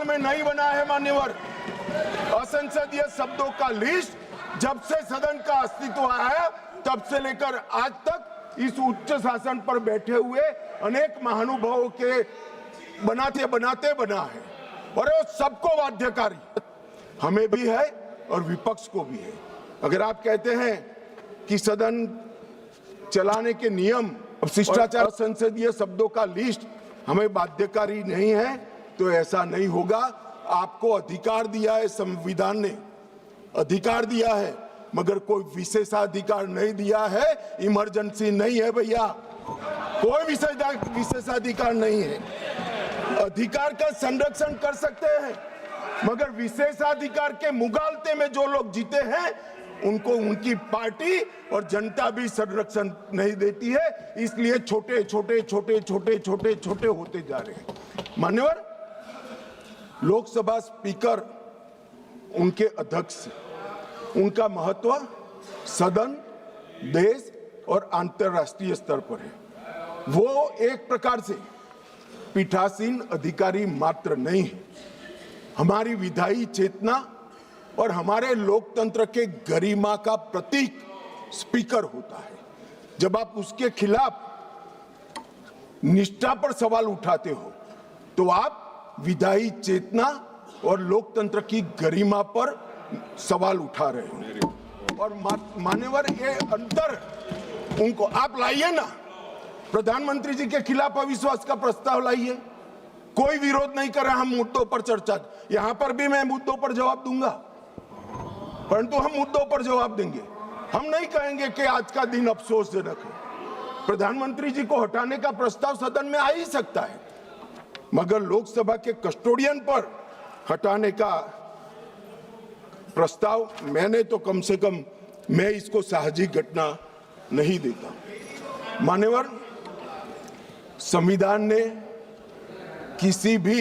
में नहीं बना है मान्यवर। असंसदीय शब्दों का लिस्ट जब से सदन का अस्तित्व आया तब से लेकर आज तक इस उच्च शासन पर बैठे हुए अनेक महानुभावों के बनाते बनाते बना है, और वो सबको बाध्यकारी हमें भी है और विपक्ष को भी है। अगर आप कहते हैं कि सदन चलाने के नियम और शिष्टाचार संसदीय शब्दों का लिस्ट हमें बाध्यकारी नहीं है, तो ऐसा नहीं होगा। आपको अधिकार दिया है, संविधान ने अधिकार दिया है, मगर कोई विशेषाधिकार नहीं दिया है। इमरजेंसी नहीं है भैया, कोई विशेषाधिकार नहीं है। अधिकार का संरक्षण कर सकते हैं, मगर विशेषाधिकार के मुगालते में जो लोग जीते हैं उनको उनकी पार्टी और जनता भी संरक्षण नहीं देती है। इसलिए छोटे छोटे छोटे छोटे छोटे छोटे होते जा रहे हैं। मान्यवर, लोकसभा स्पीकर उनके अध्यक्ष, उनका महत्व सदन, देश और अंतर्राष्ट्रीय स्तर पर है। वो एक प्रकार से पीठासीन अधिकारी मात्र नहीं है, हमारी विधायी चेतना और हमारे लोकतंत्र के गरिमा का प्रतीक स्पीकर होता है। जब आप उसके खिलाफ निष्ठा पर सवाल उठाते हो तो आप विधायी चेतना और लोकतंत्र की गरिमा पर सवाल उठा रहे हो। और मान्यवर, ये अंतर उनको आप लाइए ना, प्रधानमंत्री जी के खिलाफ अविश्वास का प्रस्ताव लाइए, कोई विरोध नहीं कर रहा। हम मुद्दों पर चर्चा, यहां पर भी मैं मुद्दों पर जवाब दूंगा, परंतु हम मुद्दों पर जवाब देंगे। हम नहीं कहेंगे कि आज का दिन अफसोसजनक है। प्रधानमंत्री जी को हटाने का प्रस्ताव सदन में आ ही सकता है, मगर लोकसभा के कस्टोडियन पर हटाने का प्रस्ताव मैंने तो कम से कम मैं इसको साहजिक घटना नहीं देता। मान्यवर, संविधान ने किसी भी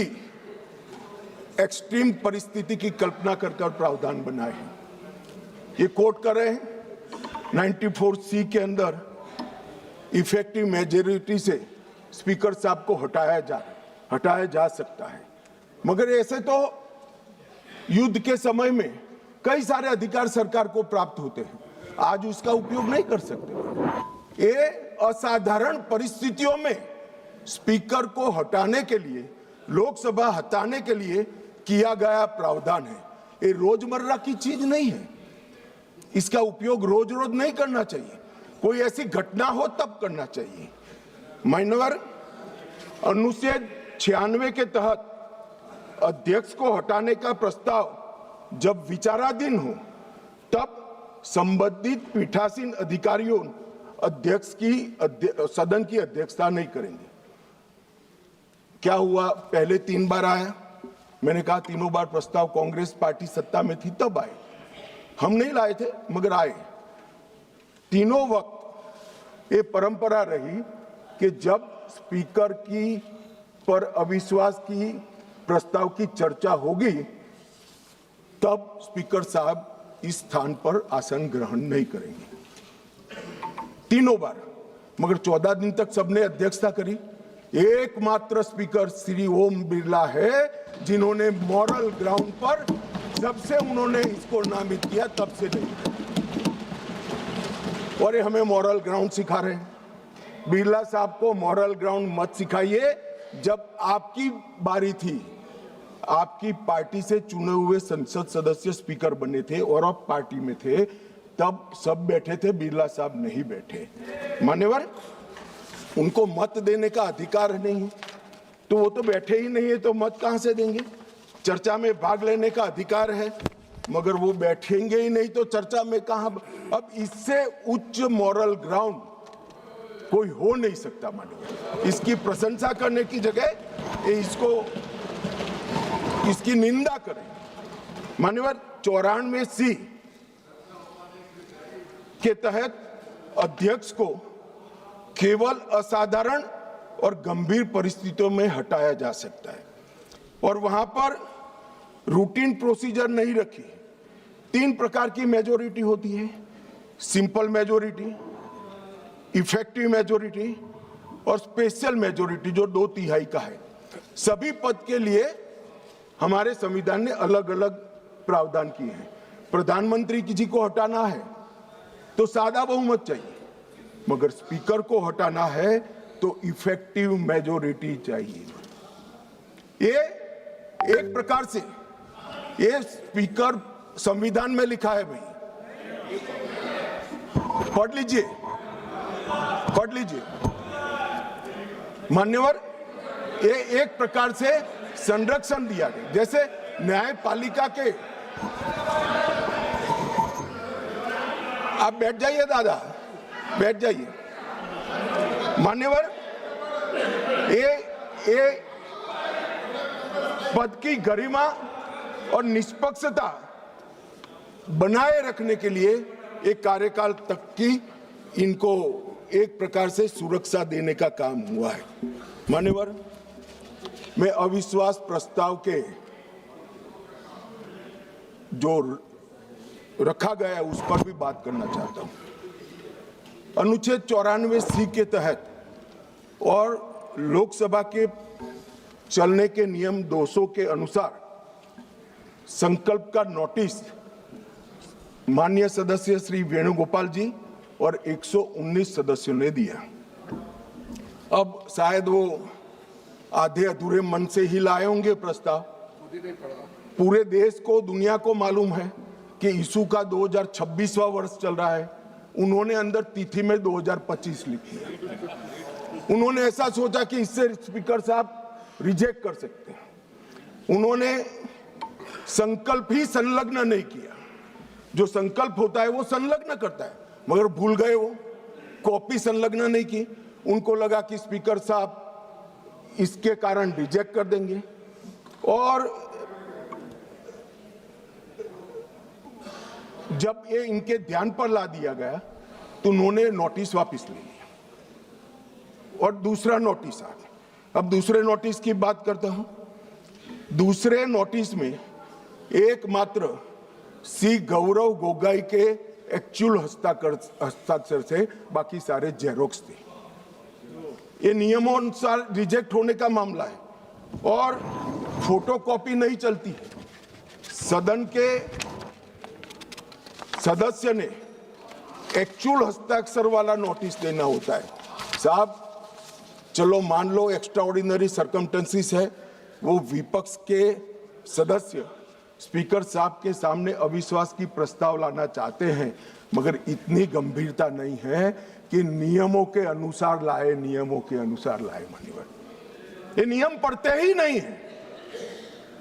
एक्सट्रीम परिस्थिति की कल्पना कर प्रावधान बनाए हैं। ये कोट कर रहे हैं 94C के अंदर इफेक्टिव मेजॉरिटी से स्पीकर साहब को हटाया जा सकता है, मगर ऐसे तो युद्ध के समय में कई सारे अधिकार सरकार को प्राप्त होते हैं, आज उसका उपयोग नहीं कर सकते। ये असाधारण परिस्थितियों में स्पीकर को हटाने के लिए, लोकसभा हटाने के लिए किया गया प्रावधान है। ये रोजमर्रा की चीज नहीं है, इसका उपयोग रोज रोज नहीं करना चाहिए, कोई ऐसी घटना हो तब करना चाहिए। मान्यवर, अनुच्छेद 96 के तहत अध्यक्ष को हटाने का प्रस्ताव जब विचाराधीन हो तब संबंधित पीठासीन अधिकारियों अध्यक्ष की सदन की अध्यक्षता नहीं करेंगे। क्या हुआ, पहले 3 बार आया, मैंने कहा तीनों बार प्रस्ताव कांग्रेस पार्टी सत्ता में थी तब आए, हम नहीं लाए थे मगर आए। तीनों वक्त ये परंपरा रही कि जब स्पीकर की पर अविश्वास की प्रस्ताव की चर्चा होगी तब स्पीकर साहब इस स्थान पर आसन ग्रहण नहीं करेंगे। तीनों बार, मगर 14 दिन तक सबने अध्यक्षता करी। एकमात्र स्पीकर श्री ओम बिरला है जिन्होंने मॉरल ग्राउंड पर, जब से उन्होंने इसको नामित किया तब से नहीं, और ये हमें मॉरल ग्राउंड सिखा रहे हैं। बिरला साहब को मॉरल ग्राउंड मत सिखाइए। जब आपकी बारी थी, आपकी पार्टी से चुने हुए संसद सदस्य स्पीकर बने थे और आप पार्टी में थे, तब सब बैठे थे, बिरला साहब नहीं बैठे। मान्यवर, उनको मत देने का अधिकार नहीं है, तो वो तो बैठे ही नहीं है, तो मत कहां से देंगे। चर्चा में भाग लेने का अधिकार है, मगर वो बैठेंगे ही नहीं तो चर्चा में कहां। अब इससे उच्च मॉरल ग्राउंड कोई हो नहीं सकता। मान्यवर, इसकी प्रशंसा करने की जगह इसकी निंदा करें। मान्यवर, 94C के तहत अध्यक्ष को केवल असाधारण और गंभीर परिस्थितियों में हटाया जा सकता है, और वहां पर रूटीन प्रोसीजर नहीं रखी। 3 प्रकार की मेजॉरिटी होती है, सिंपल मेजॉरिटी, इफेक्टिव मेजॉरिटी और स्पेशल मेजॉरिटी जो 2/3 का है। सभी पद के लिए हमारे संविधान ने अलग अलग प्रावधान किए हैं। प्रधानमंत्री जी को हटाना है तो सादा बहुमत चाहिए, मगर स्पीकर को हटाना है तो इफेक्टिव मेजॉरिटी चाहिए। ये एक प्रकार से ये स्पीकर संविधान में लिखा है भाई, पढ़ लीजिए मान्यवर। ये एक प्रकार से संरक्षण दिया गया, जैसे न्यायपालिका के। आप बैठ जाइए दादा, बैठ जाइए मान्यवर। ये पद की गरिमा और निष्पक्षता बनाए रखने के लिए एक कार्यकाल तक की इनको एक प्रकार से सुरक्षा देने का काम हुआ है। मान्यवर, मैं अविश्वास प्रस्ताव के जो रखा गया है उस पर भी बात करना चाहता हूं। अनुच्छेद 94C के तहत और लोकसभा के चलने के नियम 200 के अनुसार संकल्प का नोटिस माननीय सदस्य श्री वेणुगोपाल जी और 119 सदस्यों ने दिया। अब शायद वो आधे अधूरे मन से ही लाए होंगे प्रस्ताव। पूरे देश को, दुनिया को मालूम है कि यीशु का 2026वां वर्ष चल रहा है। उन्होंने अंदर तिथि में 2025 लिखी है। उन्होंने ऐसा सोचा कि इससे स्पीकर साहब रिजेक्ट कर सकते हैं। उन्होंने संकल्प ही संलग्न नहीं किया। जो संकल्प होता है वो संलग्न करता है, मगर भूल गए, वो कॉपी संलग्न नहीं की। उनको लगा कि स्पीकर साहब इसके कारण रिजेक्ट कर देंगे, और जब ये इनके ध्यान पर ला दिया गया तो उन्होंने नोटिस वापस ले लिया और दूसरा नोटिस आ गया। अब दूसरे नोटिस की बात करता हूं। दूसरे नोटिस में एकमात्र सी गौरव गोगोई के एक्चुअल हस्ताक्षर से बाकी सारे जेरोक्स थे। ये नियमों अनुसार रिजेक्ट होने का मामला है और फोटोकॉपी नहीं चलती है। सदन के सदस्य ने एक्चुअल हस्ताक्षर वाला नोटिस देना होता है। साहब चलो मान लो एक्स्ट्राऑर्डिनरी सर्कमस्टेंसेस है, वो विपक्ष के सदस्य स्पीकर साहब के सामने अविश्वास की प्रस्ताव लाना चाहते हैं, मगर इतनी गंभीरता नहीं है कि नियमों के अनुसार लाए, नियमों के अनुसार लाए। मान्यवर, ये नियम पढ़ते ही नहीं है।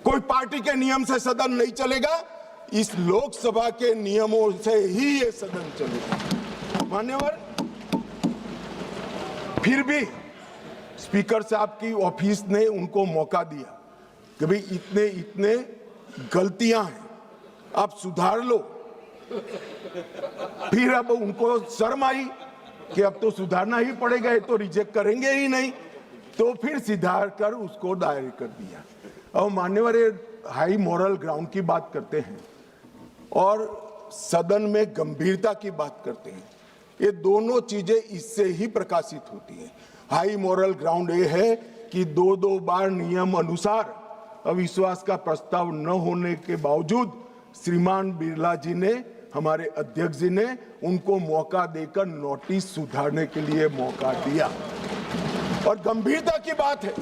कोई पार्टी के नियम से सदन नहीं चलेगा, इस लोकसभा के नियमों से ही ये सदन चलेगा। मान्यवर, फिर भी स्पीकर साहब की ऑफिस ने उनको मौका दिया कि भाई इतने गलतियां हैं, आप सुधार लो। फिर अब उनको शर्म आई कि अब तो सुधारना ही पड़ेगा, ये तो रिजेक्ट करेंगे ही नहीं, तो फिर सुधार कर उसको दायर कर दिया। और मान्यवर, हाई मॉरल ग्राउंड की बात करते हैं और सदन में गंभीरता की बात करते हैं। ये दोनों चीजें इससे ही प्रकाशित होती हैं। हाई मॉरल ग्राउंड ये है कि दो बार नियम अनुसार अविश्वास का प्रस्ताव न होने के बावजूद श्रीमान बिरला जी ने, हमारे अध्यक्ष जी ने उनको मौका देकर नोटिस सुधारने के लिए मौका दिया। और गंभीरता की बात है,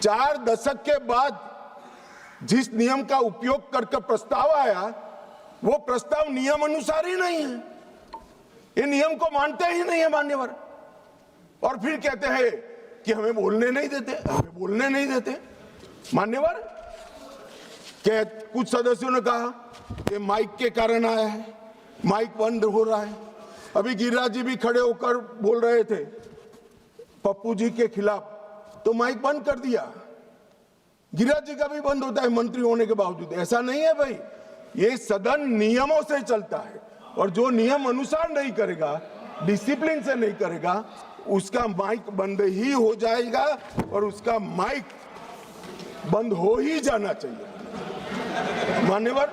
4 दशक के बाद जिस नियम का उपयोग करके प्रस्ताव आया, वो प्रस्ताव नियम अनुसार ही नहीं है। ये नियम को मानते ही नहीं है मान्यवर, और फिर कहते हैं कि हमें बोलने नहीं देते। मान्यवर, कुछ सदस्यों ने कहा कि माइक के कारण आया है, माइक बंद हो रहा है। अभी गिरिराज जी भी खड़े होकर बोल रहे थे पप्पू जी के खिलाफ, तो माइक बंद कर दिया। गिरिराज जी का भी बंद होता है मंत्री होने के बावजूद। ऐसा नहीं है भाई, ये सदन नियमों से चलता है, और जो नियम अनुसार नहीं करेगा, डिसिप्लिन से नहीं करेगा, उसका माइक बंद ही हो जाएगा, और उसका माइक बंद हो ही जाना चाहिए। मान्यवर,